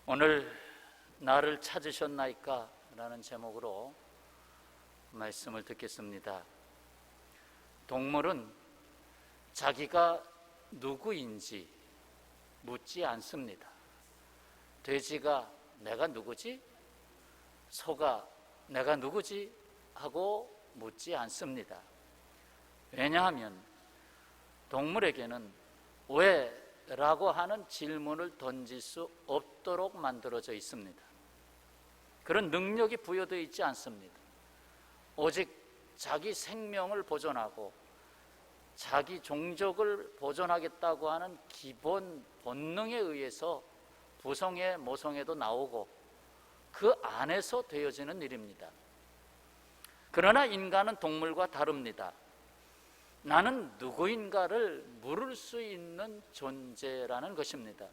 오늘 나를 찾으셨나이까? 라는 제목으로 말씀을 듣겠습니다. 동물은 자기가 누구인지 묻지 않습니다. 돼지가 내가 누구지? 소가 내가 누구지? 하고 묻지 않습니다. 왜냐하면 동물에게는 왜? 라고 하는 질문을 던질 수 없도록 만들어져 있습니다. 그런 능력이 부여되어 있지 않습니다. 오직 자기 생명을 보존하고 자기 종족을 보존하겠다고 하는 기본 본능에 의해서 부성애, 모성애도 나오고 그 안에서 되어지는 일입니다. 그러나 인간은 동물과 다릅니다. 나는 누구인가를 물을 수 있는 존재라는 것입니다.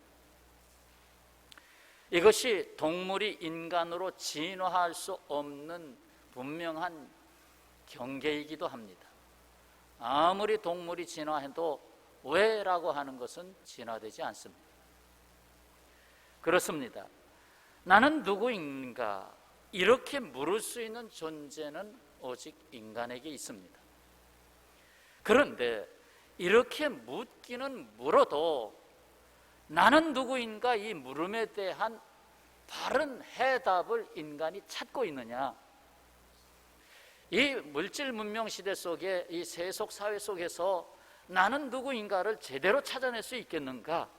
이것이 동물이 인간으로 진화할 수 없는 분명한 경계이기도 합니다. 아무리 동물이 진화해도 왜라고 하는 것은 진화되지 않습니다. 그렇습니다. 나는 누구인가? 이렇게 물을 수 있는 존재는 오직 인간에게 있습니다. 그런데 이렇게 묻기는 물어도 나는 누구인가? 이 물음에 대한 바른 해답을 인간이 찾고 있느냐? 이 물질 문명 시대 속에 이 세속 사회 속에서 나는 누구인가를 제대로 찾아낼 수 있겠는가?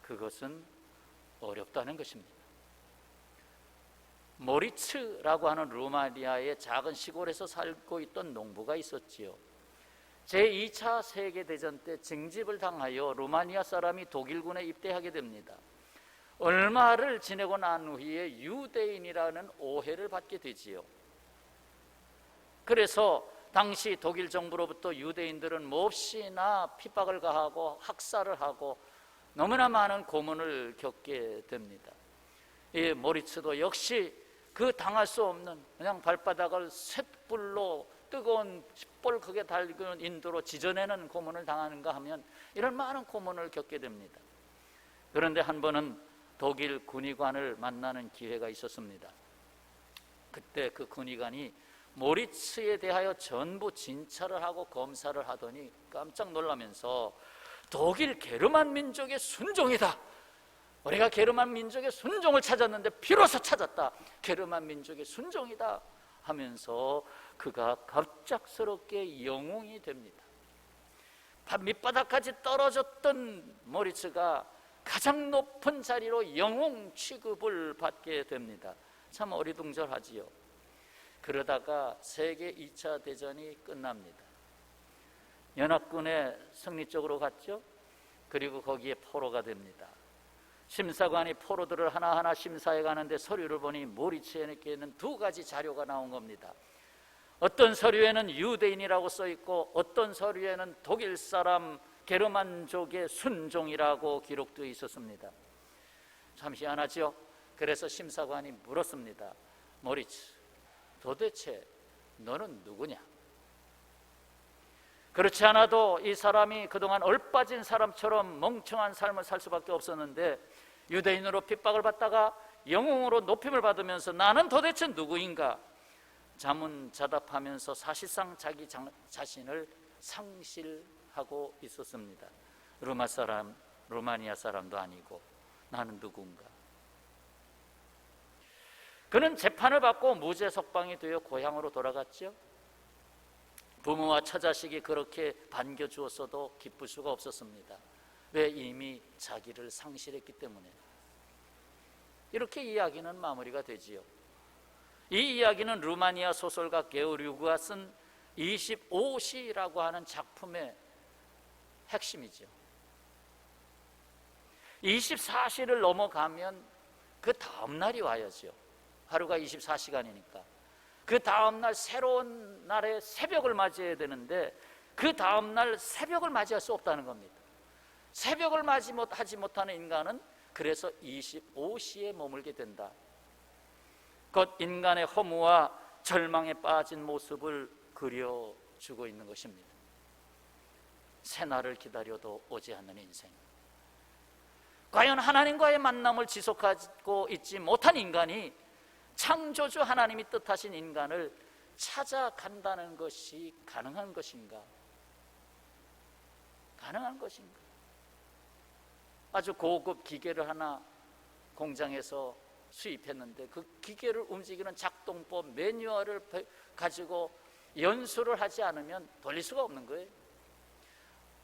그것은 어렵다는 것입니다. 모리츠라고 하는 루마니아의 작은 시골에서 살고 있던 농부가 있었지요. 제2차 세계대전 때 징집을 당하여 루마니아 사람이 독일군에 입대하게 됩니다. 얼마를 지내고 난 후에 유대인이라는 오해를 받게 되지요. 그래서 당시 독일 정부로부터 유대인들은 몹시나 핍박을 가하고 학살을 하고 너무나 많은 고문을 겪게 됩니다. 이 모리츠도 역시 그 당할 수 없는 그냥 발바닥을 쇳불로 뜨거운 싯볼 크게 달군 인도로 지져내는 고문을 당하는가 하면 이런 많은 고문을 겪게 됩니다. 그런데 한 번은 독일 군의관을 만나는 기회가 있었습니다. 그때 그 군의관이 모리츠에 대하여 전부 진찰을 하고 검사를 하더니 깜짝 놀라면서 독일 게르만 민족의 순종이다. 우리가 게르만 민족의 순종을 찾았는데 비로소 찾았다. 게르만 민족의 순종이다 하면서 그가 갑작스럽게 영웅이 됩니다. 밑바닥까지 떨어졌던 모리츠가 가장 높은 자리로 영웅 취급을 받게 됩니다. 참 어리둥절하지요. 그러다가 세계 2차 대전이 끝납니다. 연합군의 승리 쪽으로 갔죠. 그리고 거기에 포로가 됩니다. 심사관이 포로들을 하나하나 심사해 가는데 서류를 보니 모리츠에게는 두 가지 자료가 나온 겁니다. 어떤 서류에는 유대인이라고 써 있고 어떤 서류에는 독일 사람 게르만족의 순종이라고 기록되어 있었습니다. 참 희한하죠. 그래서 심사관이 물었습니다. 모리츠, 도대체 너는 누구냐? 그렇지 않아도 이 사람이 그동안 얼빠진 사람처럼 멍청한 삶을 살 수밖에 없었는데 유대인으로 핍박을 받다가 영웅으로 높임을 받으면서 나는 도대체 누구인가? 자문자답하면서 사실상 자기 자신을 상실하고 있었습니다. 루마니아 사람도 아니고 나는 누군가? 그는 재판을 받고 무죄 석방이 되어 고향으로 돌아갔죠. 부모와 처자식이 그렇게 반겨주었어도 기쁠 수가 없었습니다. 왜? 이미 자기를 상실했기 때문에. 이렇게 이야기는 마무리가 되지요. 이 이야기는 루마니아 소설가 게오르그가 쓴 25시라고 하는 작품의 핵심이죠. 24시를 넘어가면 그 다음 날이 와야죠. 하루가 24시간이니까 그 다음 날 새로운 날의 새벽을 맞이해야 되는데 그 다음 날 새벽을 맞이할 수 없다는 겁니다. 새벽을 맞이하지 못하는 인간은 그래서 25시에 머물게 된다. 곧 인간의 허무와 절망에 빠진 모습을 그려주고 있는 것입니다. 새날을 기다려도 오지 않는 인생. 과연 하나님과의 만남을 지속하고 있지 못한 인간이 창조주 하나님이 뜻하신 인간을 찾아간다는 것이 가능한 것인가? 가능한 것인가? 아주 고급 기계를 하나 공장에서 수입했는데 그 기계를 움직이는 작동법 매뉴얼을 가지고 연수를 하지 않으면 돌릴 수가 없는 거예요.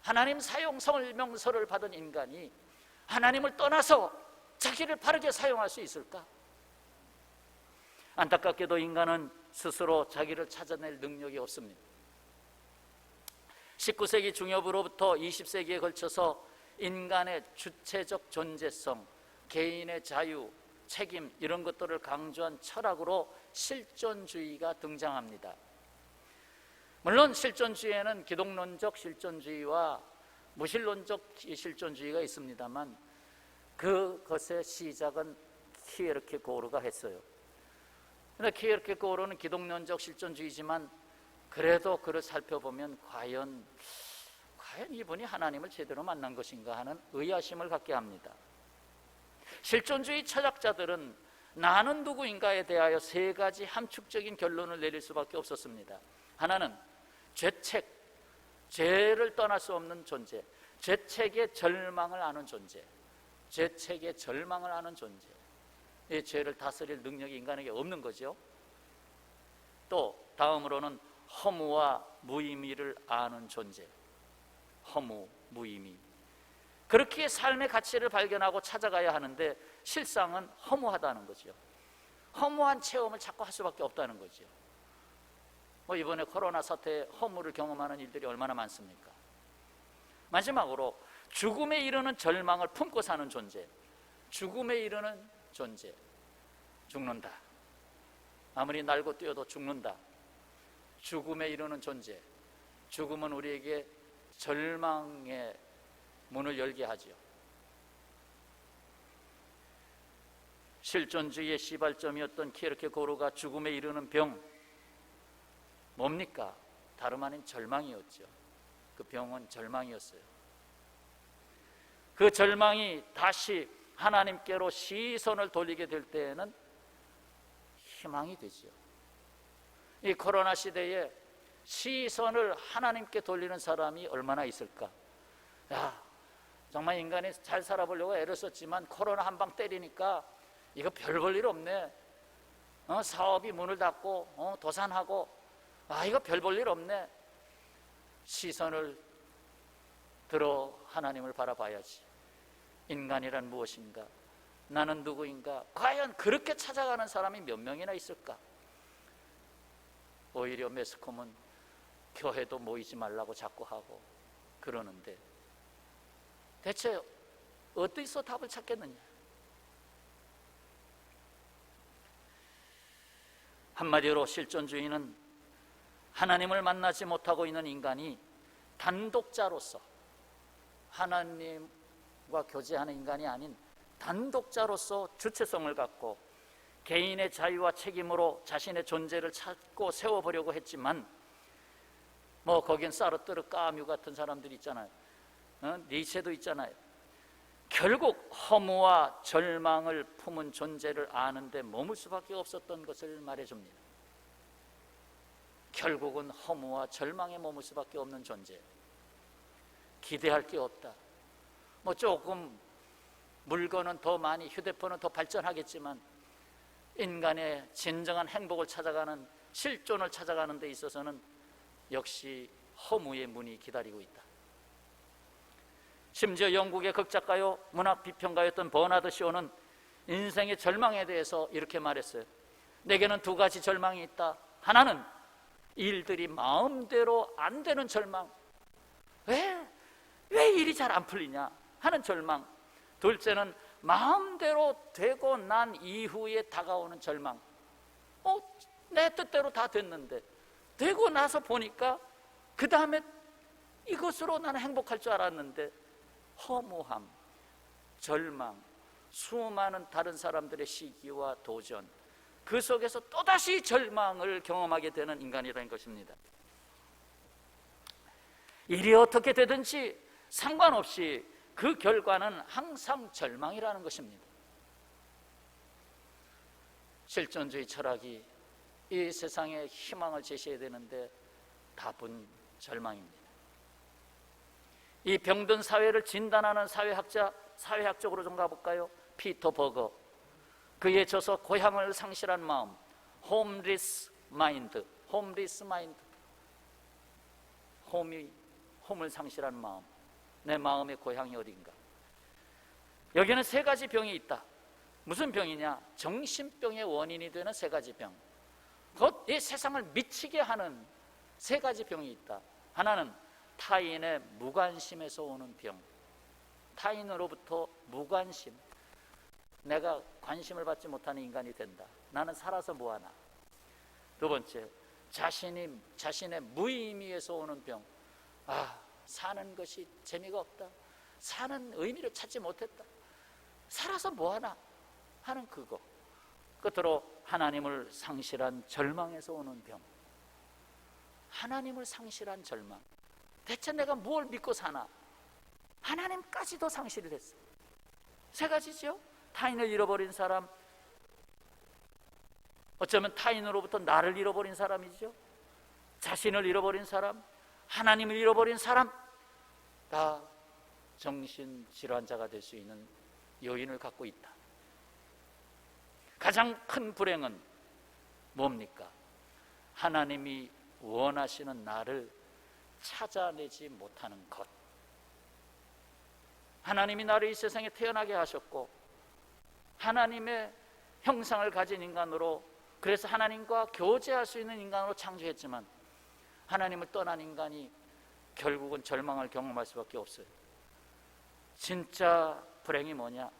하나님 사용 설명서를 받은 인간이 하나님을 떠나서 자기를 바르게 사용할 수 있을까? 안타깝게도 인간은 스스로 자기를 찾아낼 능력이 없습니다. 19세기 중엽으로부터 20세기에 걸쳐서 인간의 주체적 존재성, 개인의 자유, 책임 이런 것들을 강조한 철학으로 실존주의가 등장합니다. 물론 실존주의에는 기독론적 실존주의와 무신론적 실존주의가 있습니다만 그것의 시작은 키에르케고르가 했어요. 그런데 키에르케고르는 기독론적 실존주의지만 그래도 그를 살펴보면 과연 이분이 하나님을 제대로 만난 것인가 하는 의아심을 갖게 합니다. 실존주의 철학자들은 나는 누구인가에 대하여 세 가지 함축적인 결론을 내릴 수밖에 없었습니다. 하나는 죄책, 죄를 떠날 수 없는 존재, 죄책의 절망을 아는 존재, 죄책의 절망을 아는 존재. 이 죄를 다스릴 능력이 인간에게 없는 거죠. 또 다음으로는 허무와 무의미를 아는 존재, 허무, 무의미. 그렇게 삶의 가치를 발견하고 찾아가야 하는데 실상은 허무하다는 거죠. 허무한 체험을 자꾸 할 수밖에 없다는 거죠. 이번에 코로나 사태에 허무를 경험하는 일들이 얼마나 많습니까? 마지막으로 죽음에 이르는 절망을 품고 사는 존재, 죽음에 이르는 존재. 죽는다. 아무리 날고 뛰어도 죽는다. 죽음에 이르는 존재. 죽음은 우리에게 절망의 문을 열게 하죠. 실존주의의 시발점이었던 키에르케고르가 죽음에 이르는 병, 뭡니까? 다름 아닌 절망이었죠. 그 병은 절망이었어요. 그 절망이 다시 하나님께로 시선을 돌리게 될 때에는 희망이 되죠. 이 코로나 시대에 시선을 하나님께 돌리는 사람이 얼마나 있을까? 야, 정말 인간이 잘 살아보려고 애를 썼지만 코로나 한 방 때리니까 이거 별 볼 일 없네. 사업이 문을 닫고 도산하고 이거 별 볼 일 없네. 시선을 들어 하나님을 바라봐야지. 인간이란 무엇인가? 나는 누구인가? 과연 그렇게 찾아가는 사람이 몇 명이나 있을까? 오히려 매스컴은 교회도 모이지 말라고 자꾸 하고 그러는데 대체 어디서 답을 찾겠느냐? 한마디로 실존주의는 하나님을 만나지 못하고 있는 인간이 단독자로서 하나님과 교제하는 인간이 아닌 단독자로서 주체성을 갖고 개인의 자유와 책임으로 자신의 존재를 찾고 세워보려고 했지만 거긴 사르트르, 까뮤 같은 사람들이 있잖아요. 니체도 있잖아요. 결국 허무와 절망을 품은 존재를 아는데 머물 수밖에 없었던 것을 말해줍니다. 결국은 허무와 절망에 머물 수밖에 없는 존재. 기대할 게 없다. 조금 물건은 더 많이, 휴대폰은 더 발전하겠지만 인간의 진정한 행복을 찾아가는, 실존을 찾아가는 데 있어서는 역시 허무의 문이 기다리고 있다. 심지어 영국의 극작가요 문학 비평가였던 버나드 쇼는 인생의 절망에 대해서 이렇게 말했어요. 내게는 두 가지 절망이 있다. 하나는 일들이 마음대로 안 되는 절망. 왜 일이 잘 안 풀리냐 하는 절망. 둘째는 마음대로 되고 난 이후에 다가오는 절망. 내 뜻대로 다 됐는데 되고 나서 보니까 그 다음에 이것으로 나는 행복할 줄 알았는데 허무함, 절망, 수많은 다른 사람들의 시기와 도전, 그 속에서 또다시 절망을 경험하게 되는 인간이라는 것입니다. 일이 어떻게 되든지 상관없이 그 결과는 항상 절망이라는 것입니다. 실존주의 철학이 이 세상에 희망을 제시해야 되는데 답은 절망입니다. 이 병든 사회를 진단하는 사회학적으로 좀 가볼까요? 피터 버거, 그의 저서 고향을 상실한 마음, 홈리스 마인드, 홈을 상실한 마음, 내 마음의 고향이 어딘가. 여기는 세 가지 병이 있다. 무슨 병이냐? 정신병의 원인이 되는 세 가지 병. 곧 이 세상을 미치게 하는 세 가지 병이 있다. 하나는 타인의 무관심에서 오는 병. 타인으로부터 무관심. 내가 관심을 받지 못하는 인간이 된다. 나는 살아서 뭐하나. 두 번째, 자신의 무의미에서 오는 병. 사는 것이 재미가 없다. 사는 의미를 찾지 못했다. 살아서 뭐하나 하는 그거. 끝으로 하나님을 상실한 절망에서 오는 병. 하나님을 상실한 절망. 대체 내가 뭘 믿고 사나? 하나님까지도 상실이 됐어. 세 가지죠. 타인을 잃어버린 사람, 어쩌면 타인으로부터 나를 잃어버린 사람이죠. 자신을 잃어버린 사람, 하나님을 잃어버린 사람, 다 정신질환자가 될 수 있는 요인을 갖고 있다. 가장 큰 불행은 뭡니까? 하나님이 원하시는 나를 찾아내지 못하는 것. 하나님이 나를 이 세상에 태어나게 하셨고 하나님의 형상을 가진 인간으로, 그래서 하나님과 교제할 수 있는 인간으로 창조했지만 하나님을 떠난 인간이 결국은 절망을 경험할 수밖에 없어요. 진짜 불행이 뭐냐?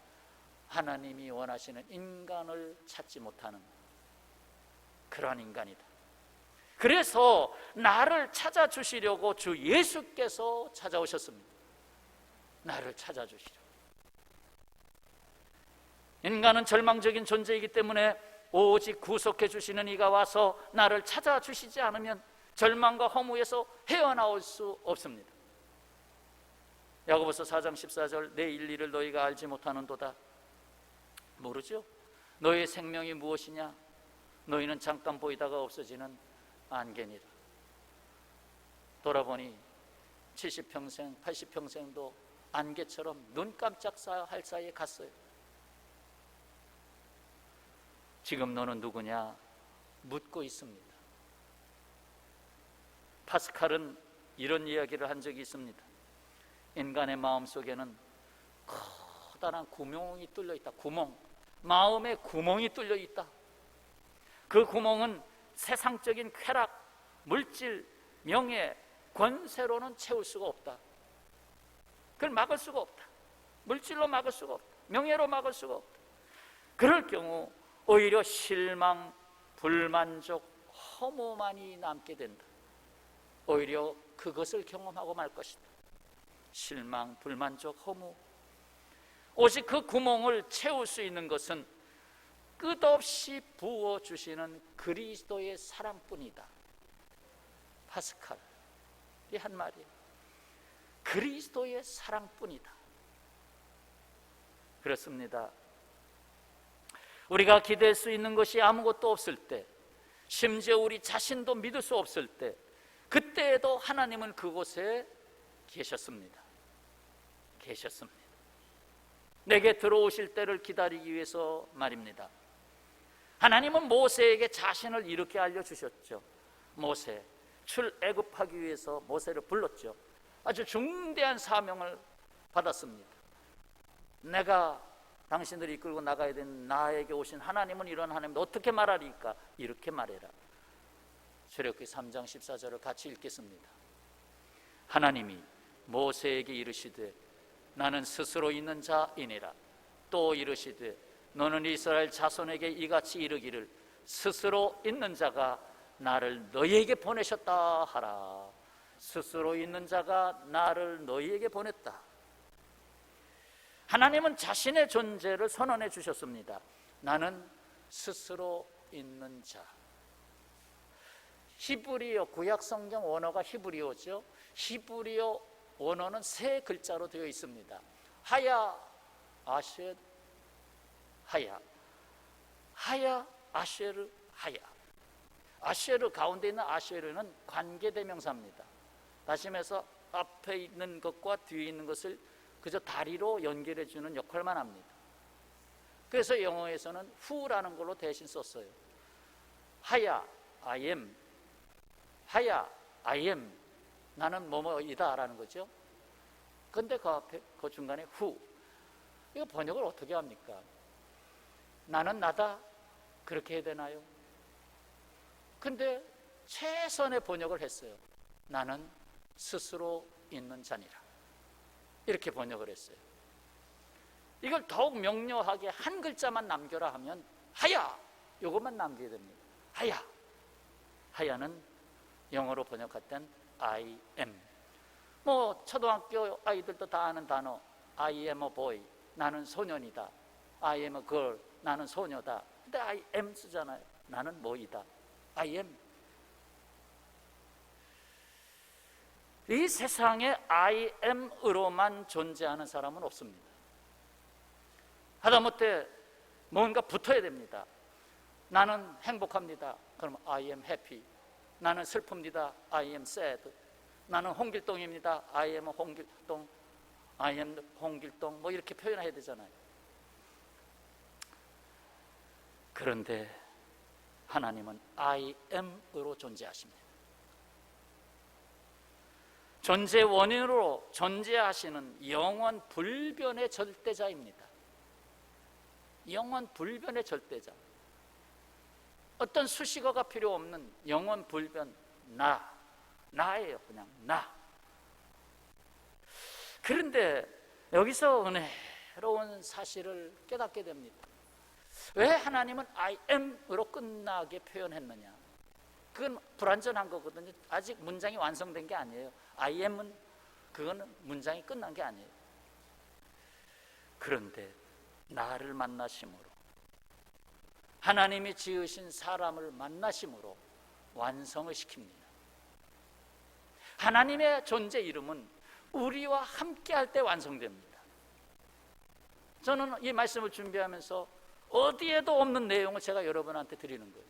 하나님이 원하시는 인간을 찾지 못하는 그러한 인간이다. 그래서 나를 찾아주시려고 주 예수께서 찾아오셨습니다. 나를 찾아주시려고. 인간은 절망적인 존재이기 때문에 오직 구속해 주시는 이가 와서 나를 찾아주시지 않으면 절망과 허무에서 헤어나올 수 없습니다. 야고보서 4장 14절, 내 일리를 너희가 알지 못하는도다. 모르죠? 너희의 생명이 무엇이냐? 너희는 잠깐 보이다가 없어지는 안개니라. 돌아보니 70평생, 80평생도 안개처럼 눈 깜짝 할 사이에 갔어요. 지금 너는 누구냐? 묻고 있습니다. 파스칼은 이런 이야기를 한 적이 있습니다. 인간의 마음속에는 커다란 구멍이 뚫려 있다. 마음에 구멍이 뚫려 있다. 그 구멍은 세상적인 쾌락, 물질, 명예, 권세로는 채울 수가 없다. 그걸 막을 수가 없다. 물질로 막을 수가 없다. 명예로 막을 수가 없다. 그럴 경우 오히려 실망, 불만족, 허무만이 남게 된다. 오히려 그것을 경험하고 말 것이다. 실망, 불만족, 허무. 오직 그 구멍을 채울 수 있는 것은 끝없이 부어주시는 그리스도의 사랑뿐이다. 파스칼이 한 말이에요. 그리스도의 사랑뿐이다. 그렇습니다. 우리가 기댈 수 있는 것이 아무것도 없을 때, 심지어 우리 자신도 믿을 수 없을 때, 그때에도 하나님은 그곳에 계셨습니다. 내게 들어오실 때를 기다리기 위해서 말입니다. 하나님은 모세에게 자신을 이렇게 알려주셨죠. 모세, 출애굽하기 위해서 모세를 불렀죠. 아주 중대한 사명을 받았습니다. 내가 당신들이 이끌고 나가야 되는 나에게 오신 하나님은 이런 하나님인데 어떻게 말하리까? 이렇게 말해라. 출애굽기 3장 14절을 같이 읽겠습니다. 하나님이 모세에게 이르시되 나는 스스로 있는 자이니라. 또 이르시되 너는 이스라엘 자손에게 이같이 이르기를 스스로 있는 자가 나를 너희에게 보내셨다 하라. 스스로 있는 자가 나를 너희에게 보냈다. 하나님은 자신의 존재를 선언해 주셨습니다. 나는 스스로 있는 자. 히브리어, 구약 성경 원어가 히브리어죠. 히브리어 원어는 세 글자로 되어 있습니다. 하야 아쉐 하야, 하야 아쉐르 하야. 아쉐르, 가운데 있는 아쉐르는 관계대명사입니다. 다시 말해서 앞에 있는 것과 뒤에 있는 것을 그저 다리로 연결해 주는 역할만 합니다. 그래서 영어에서는 who라는 걸로 대신 썼어요. 하야 I am, 하야 I am, 나는 뭐뭐이다 라는 거죠. 근데 그 앞에, 그 중간에 who, 이거 번역을 어떻게 합니까? 나는 나다, 그렇게 해야 되나요? 근데 최선의 번역을 했어요. 나는 스스로 있는 자니라, 이렇게 번역을 했어요. 이걸 더욱 명료하게 한 글자만 남겨라 하면 하야, 이것만 남겨야 됩니다. 하야, 하야는 영어로 번역할 땐 I am. 뭐 초등학교 아이들도 다 아는 단어, I am a boy, 나는 소년이다. I am a girl, 나는 소녀다. 근데 I am 쓰잖아요. 나는 뭐이다, I am. 이 세상에 I am으로만 존재하는 사람은 없습니다. 하다못해 뭔가 붙어야 됩니다. 나는 행복합니다. 그럼 I am happy. 나는 슬픕니다. I am sad. 나는 홍길동입니다. I am 홍길동. I am 홍길동. 뭐 이렇게 표현해야 되잖아요. 그런데 하나님은 I am으로 존재하십니다. 존재 원인으로 존재하시는 영원 불변의 절대자입니다. 영원 불변의 절대자. 어떤 수식어가 필요 없는 영원 불변, 나예요. 그냥 나. 그런데 여기서 은혜로운 사실을 깨닫게 됩니다. 왜 하나님은 I am으로 끝나게 표현했느냐? 그건 불완전한 거거든요. 아직 문장이 완성된 게 아니에요. I am은 그거는 문장이 끝난 게 아니에요. 그런데 나를 만나심으로, 하나님이 지으신 사람을 만나심으로 완성을 시킵니다. 하나님의 존재 이름은 우리와 함께할 때 완성됩니다. 저는 이 말씀을 준비하면서 어디에도 없는 내용을 제가 여러분한테 드리는 거예요.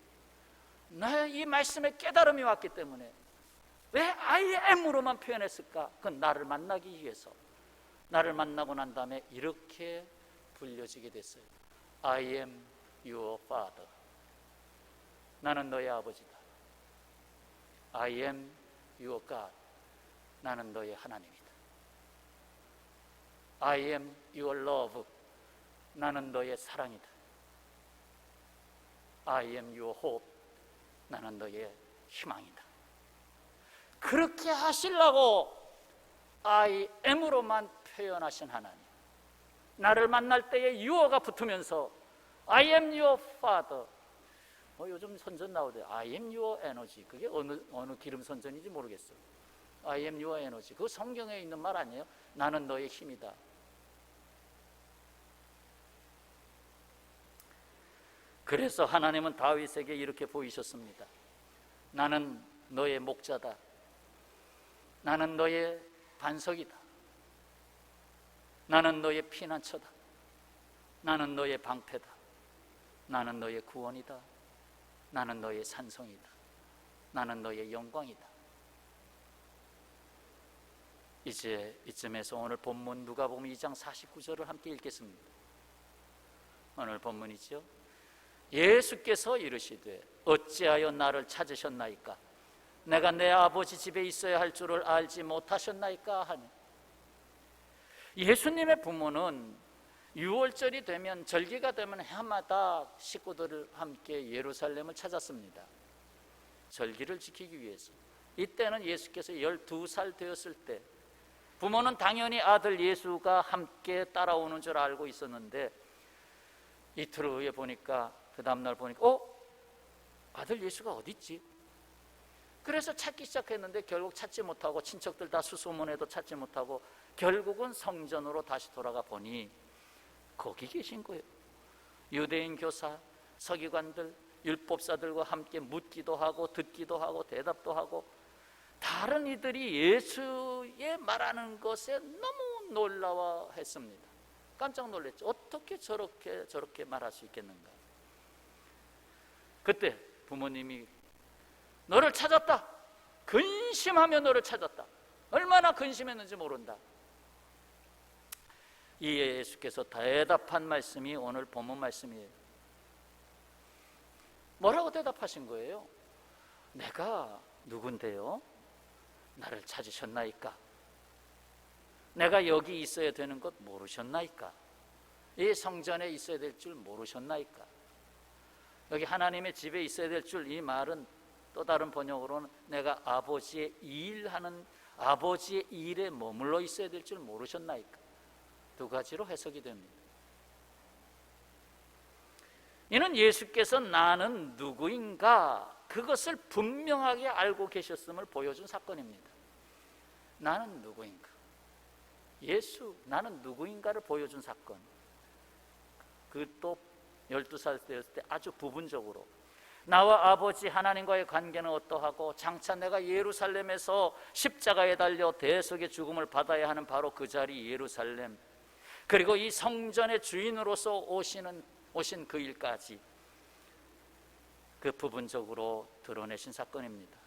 나의 이 말씀에 깨달음이 왔기 때문에. 왜 I am으로만 표현했을까? 그건 나를 만나기 위해서. 나를 만나고 난 다음에 이렇게 불려지게 됐어요. I am your father. 나는 너의 아버지다. I am your God. 나는 너의 하나님이다. I am your love. 나는 너의 사랑이다. I am your hope. 나는 너의 희망이다. 그렇게 하시려고 I am으로만 표현하신 하나님. 나를 만날 때에 유어가 붙으면서 I am your father. 요즘 선전 나오대요. I am your energy. 그게 어느 기름 선전인지 모르겠어요. I am your energy. 그거 성경에 있는 말 아니에요? 나는 너의 힘이다. 그래서 하나님은 다윗에게 이렇게 보이셨습니다. 나는 너의 목자다. 나는 너의 반석이다. 나는 너의 피난처다. 나는 너의 방패다. 나는 너의 구원이다. 나는 너의 산성이다. 나는 너의 영광이다. 이제 이쯤에서 오늘 본문 누가복음 2장 49절을 함께 읽겠습니다. 오늘 본문이죠. 예수께서 이르시되 어찌하여 나를 찾으셨나이까? 내가 내 아버지 집에 있어야 할 줄을 알지 못하셨나이까 하니. 예수님의 부모는 6월절이 되면, 절기가 되면 해마다 식구들을 함께 예루살렘을 찾았습니다. 절기를 지키기 위해서. 이때는 예수께서 12살 되었을 때 부모는 당연히 아들 예수가 함께 따라오는 줄 알고 있었는데, 이틀 후에 보니까, 그 다음날 보니까 아들 예수가 어디 있지? 그래서 찾기 시작했는데 결국 찾지 못하고, 친척들 다 수소문해도 찾지 못하고, 결국은 성전으로 다시 돌아가 보니 거기 계신 거예요. 유대인 교사, 서기관들, 율법사들과 함께 묻기도 하고 듣기도 하고 대답도 하고, 다른 이들이 예수의 말하는 것에 놀라워했습니다. 깜짝 놀랐죠. 어떻게 저렇게 말할 수 있겠는가. 그때 부모님이 너를 찾았다. 근심하며 너를 찾았다. 얼마나 근심했는지 모른다. 이 예수께서 대답한 말씀이 오늘 본문 말씀이에요. 뭐라고 대답하신 거예요? 내가 누군데요? 나를 찾으셨나이까? 내가 여기 있어야 되는 것 모르셨나이까? 이 성전에 있어야 될 줄 모르셨나이까? 여기 하나님의 집에 있어야 될 줄, 이 말은 또 다른 번역으로는 내가 아버지의 일에 머물러 있어야 될 줄 모르셨나이까? 두 가지로 해석이 됩니다. 이는 예수께서 나는 누구인가 그것을 분명하게 알고 계셨음을 보여준 사건입니다. 나는 누구인가, 예수 나는 누구인가를 보여준 사건. 그것도 12살 되었을 때 아주 부분적으로 나와 아버지 하나님과의 관계는 어떠하고 장차 내가 예루살렘에서 십자가에 달려 대속의 죽음을 받아야 하는 바로 그 자리 예루살렘, 그리고 이 성전의 주인으로서 오신 그 일까지 그 부분적으로 드러내신 사건입니다.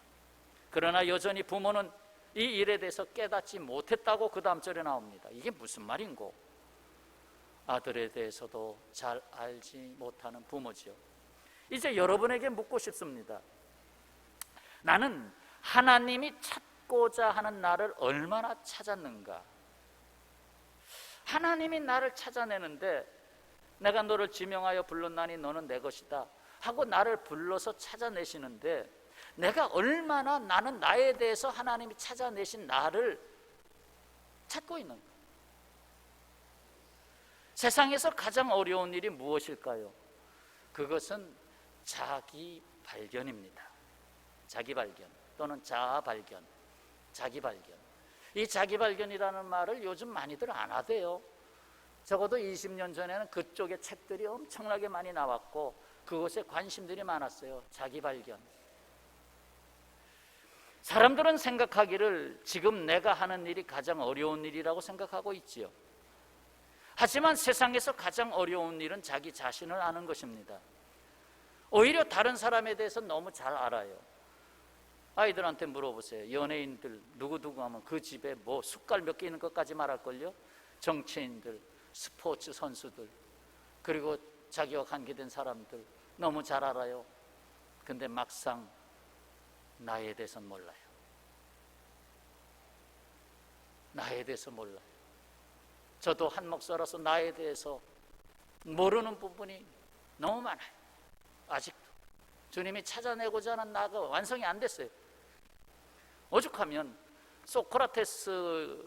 그러나 여전히 부모는 이 일에 대해서 깨닫지 못했다고 그 다음 절에 나옵니다. 이게 무슨 말인고? 아들에 대해서도 잘 알지 못하는 부모지요. 이제 여러분에게 묻고 싶습니다. 나는 하나님이 찾고자 하는 나를 얼마나 찾았는가? 하나님이 나를 찾아내는데 내가 너를 지명하여 불렀나니 너는 내 것이다 하고 나를 불러서 찾아내시는데 내가 얼마나 나는 나에 대해서 하나님이 찾아내신 나를 찾고 있는가? 세상에서 가장 어려운 일이 무엇일까요? 그것은 자기 발견입니다. 자기 발견 또는 자아 발견, 자기 발견. 이 자기 발견이라는 말을 요즘 많이들 안 하대요. 적어도 20년 전에는 그쪽의 책들이 엄청나게 많이 나왔고 그것에 관심들이 많았어요. 자기 발견. 사람들은 생각하기를 지금 내가 하는 일이 가장 어려운 일이라고 생각하고 있지요. 하지만 세상에서 가장 어려운 일은 자기 자신을 아는 것입니다. 오히려 다른 사람에 대해서 너무 잘 알아요. 아이들한테 물어보세요. 연예인들 누구누구 하면 그 집에 뭐 숟갈 몇 개 있는 것까지 말할걸요. 정치인들, 스포츠 선수들, 그리고 자기와 관계된 사람들 너무 잘 알아요. 근데 막상 나에 대해서는 몰라요. 나에 대해서 몰라요. 저도 한 목사라서 나에 대해서 모르는 부분이 너무 많아요. 아직도 주님이 찾아내고자 하는 나가 완성이 안 됐어요. 오죽하면 소크라테스의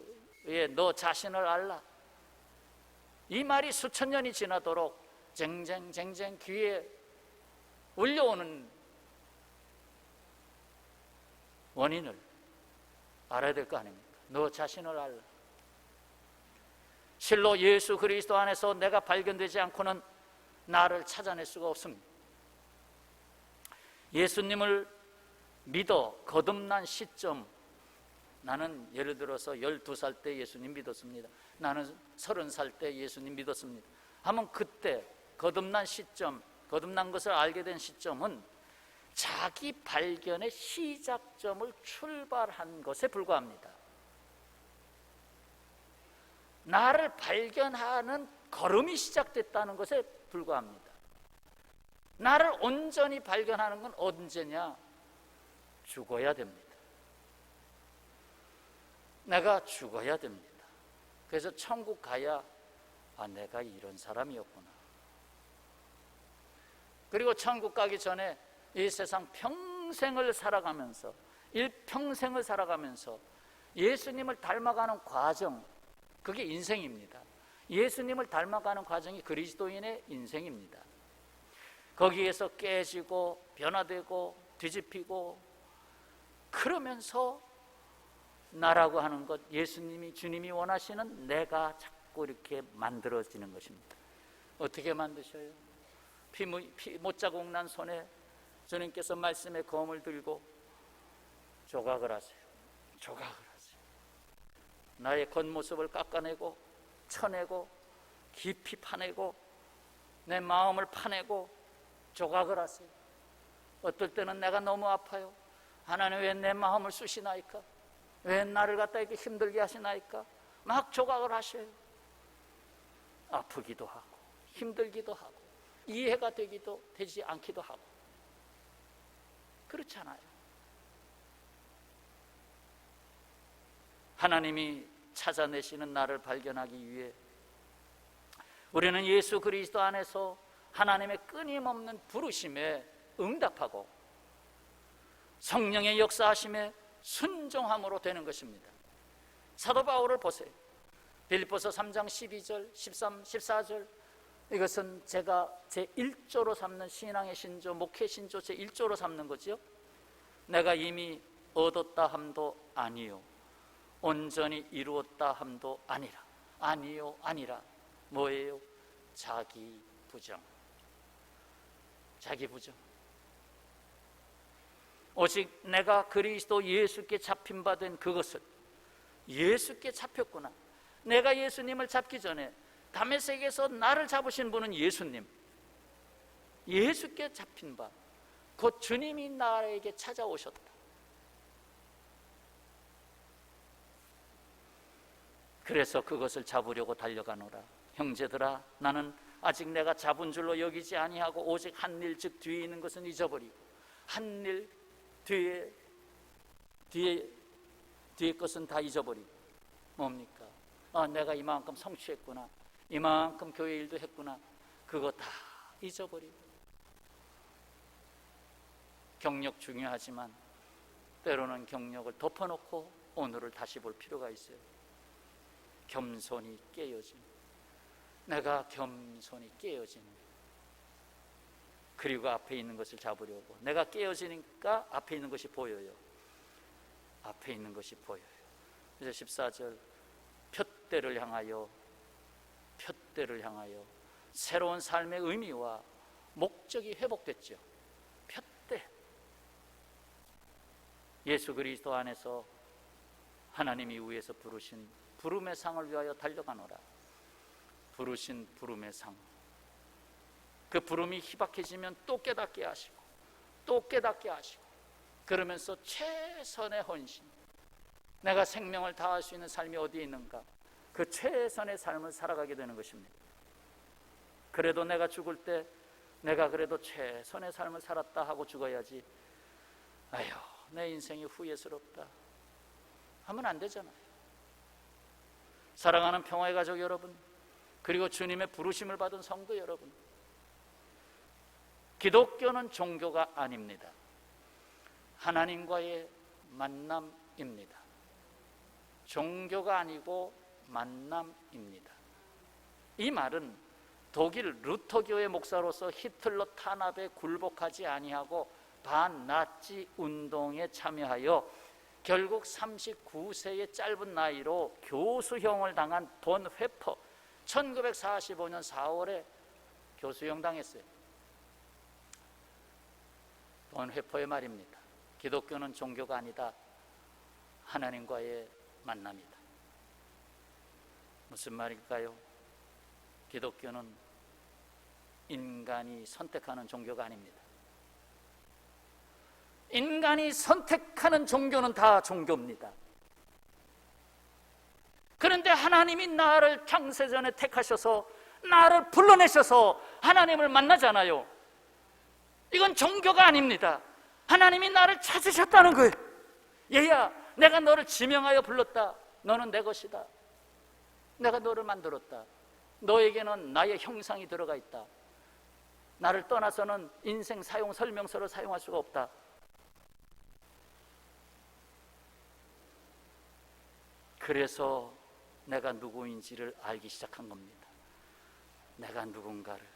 너 자신을 알라, 이 말이 수천 년이 지나도록 쟁쟁쟁쟁 귀에 울려오는 원인을 알아야 될 거 아닙니까? 너 자신을 알라. 실로 예수 그리스도 안에서 내가 발견되지 않고는 나를 찾아낼 수가 없습니다. 예수님을 믿어 거듭난 시점, 나는 예를 들어서 12살 때 예수님 믿었습니다. 나는 30살 때 예수님 믿었습니다 하면 그때 거듭난 시점, 거듭난 것을 알게 된 시점은 자기 발견의 시작점을 출발한 것에 불과합니다. 나를 발견하는 걸음이 시작됐다는 것에 불과합니다. 나를 온전히 발견하는 건 언제냐? 죽어야 됩니다. 내가 죽어야 됩니다. 그래서 천국 가야 내가 이런 사람이었구나. 그리고 천국 가기 전에 이 세상 평생을 살아가면서, 일평생을 살아가면서 예수님을 닮아가는 과정, 그게 인생입니다. 예수님을 닮아가는 과정이 그리스도인의 인생입니다. 거기에서 깨지고 변화되고 뒤집히고 그러면서 나라고 하는 것, 예수님이, 주님이 원하시는 내가 자꾸 이렇게 만들어지는 것입니다. 어떻게 만드셔요? 피 못자국 난 손에 주님께서 말씀의 검을 들고 조각을 하세요. 조각을 하세요. 나의 겉모습을 깎아내고 쳐내고 깊이 파내고 내 마음을 파내고 조각을 하세요. 어떨 때는 내가 너무 아파요. 하나님 왜 내 마음을 쑤시나이까? 왜 나를 갖다 이렇게 힘들게 하시나이까? 막 조각을 하셔요. 아프기도 하고 힘들기도 하고 이해가 되기도 되지 않기도 하고 그렇잖아요. 하나님이 찾아내시는 나를 발견하기 위해 우리는 예수 그리스도 안에서 하나님의 끊임없는 부르심에 응답하고 성령의 역사하심에 순종함으로 되는 것입니다. 사도 바울을 보세요. 빌립보서 3장 12절, 13, 14절 이것은 제가 제1조로 삼는 신앙의 신조, 목회 신조 제1조로 삼는 거죠. 내가 이미 얻었다 함도 아니요 온전히 이루었다 함도 아니라 아니요 아니라 뭐예요? 자기 부정. 자기 부정. 오직 내가 그리스도 예수께 잡힌 바 된 그것을 예수께 잡혔구나. 내가 예수님을 잡기 전에 다메섹에서 나를 잡으신 분은 예수님, 예수께 잡힌 바 곧 주님이 나에게 찾아오셨다. 그래서 그것을 잡으려고 달려가노라. 형제들아, 나는 아직 내가 잡은 줄로 여기지 아니하고 오직 한 일 즉 뒤에 있는 것은 잊어버리고 한 일 뒤에 것은 다 잊어버리고 뭡니까? 내가 이만큼 성취했구나, 이만큼 교회 일도 했구나, 그거 다 잊어버리고. 경력 중요하지만 때로는 경력을 덮어놓고 오늘을 다시 볼 필요가 있어요. 겸손히 깨어지는, 내가 겸손히 깨어지는, 그리고 앞에 있는 것을 잡으려고. 내가 깨어지니까 앞에 있는 것이 보여요. 앞에 있는 것이 보여요. 그래서 14절 푯대를 향하여 새로운 삶의 의미와 목적이 회복됐죠. 푯대. 예수 그리스도 안에서 하나님이 위에서 부르신 부름의 상을 위하여 달려가노라. 부르신 부름의 상. 그 부름이 희박해지면 또 깨닫게 하시고 또 깨닫게 하시고, 그러면서 최선의 헌신, 내가 생명을 다할 수 있는 삶이 어디에 있는가, 그 최선의 삶을 살아가게 되는 것입니다. 그래도 내가 죽을 때 내가 그래도 최선의 삶을 살았다 하고 죽어야지, 아휴 내 인생이 후회스럽다 하면 안 되잖아요. 사랑하는 평화의 가족 여러분, 그리고 주님의 부르심을 받은 성도 여러분, 기독교는 종교가 아닙니다. 하나님과의 만남입니다. 종교가 아니고 만남입니다. 이 말은 독일 루터교의 목사로서 히틀러 탄압에 굴복하지 아니하고 반나치 운동에 참여하여 결국 39세의 짧은 나이로 교수형을 당한 본 회퍼, 1945년 4월에 교수형 당했어요. 본 회퍼의 말입니다. 기독교는 종교가 아니다. 하나님과의 만남이다. 무슨 말일까요? 기독교는 인간이 선택하는 종교가 아닙니다. 인간이 선택하는 종교는 다 종교입니다. 그런데 하나님이 나를 창세전에 택하셔서 나를 불러내셔서 하나님을 만나잖아요. 이건 종교가 아닙니다. 하나님이 나를 찾으셨다는 거예요. 얘야, 내가 너를 지명하여 불렀다. 너는 내 것이다. 내가 너를 만들었다. 너에게는 나의 형상이 들어가 있다. 나를 떠나서는 인생 사용 설명서를 사용할 수가 없다. 그래서 내가 누구인지를 알기 시작한 겁니다. 내가 누군가를.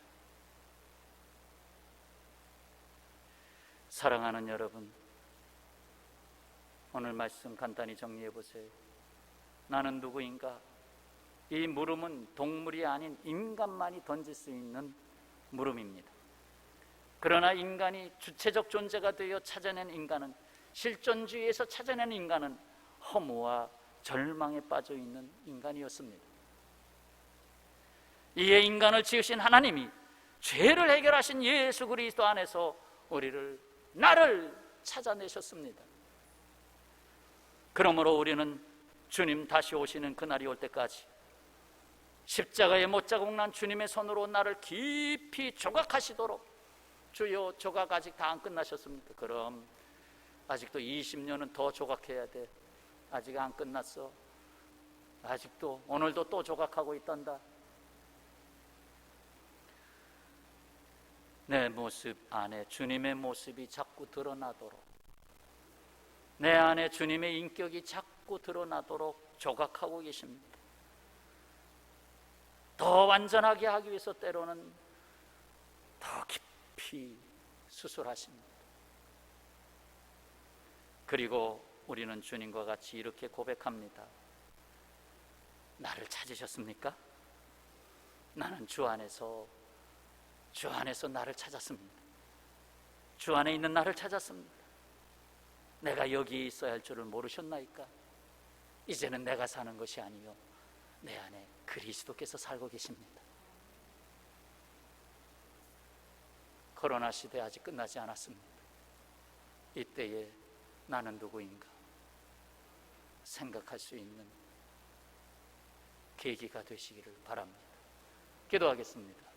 사랑하는 여러분, 오늘 말씀 간단히 정리해 보세요. 나는 누구인가? 이 물음은 동물이 아닌 인간만이 던질 수 있는 물음입니다. 그러나 인간이 주체적 존재가 되어 찾아낸 인간은, 실존주의에서 찾아낸 인간은 허무와 절망에 빠져 있는 인간이었습니다. 이에 인간을 지으신 하나님이 죄를 해결하신 예수 그리스도 안에서 나를 찾아내셨습니다. 그러므로 우리는 주님 다시 오시는 그날이 올 때까지 십자가에 못자국 난 주님의 손으로 나를 깊이 조각하시도록, 주여, 조각 아직 다 안 끝나셨습니까? 그럼 아직도 20년은 더 조각해야 돼. 아직 안 끝났어. 아직도 오늘도 또 조각하고 있단다. 내 모습 안에 주님의 모습이 자꾸 드러나도록, 내 안에 주님의 인격이 자꾸 드러나도록 조각하고 계십니다. 더 완전하게 하기 위해서 때로는 더 깊이 수술하십니다. 그리고 우리는 주님과 같이 이렇게 고백합니다. 나를 찾으셨습니까? 나는 주 안에서 나를 찾았습니다. 주 안에 있는 나를 찾았습니다. 내가 여기 있어야 할 줄을 모르셨나이까? 이제는 내가 사는 것이 아니요 내 안에 그리스도께서 살고 계십니다. 코로나 시대 아직 끝나지 않았습니다. 이때에 나는 누구인가 생각할 수 있는 계기가 되시기를 바랍니다. 기도하겠습니다.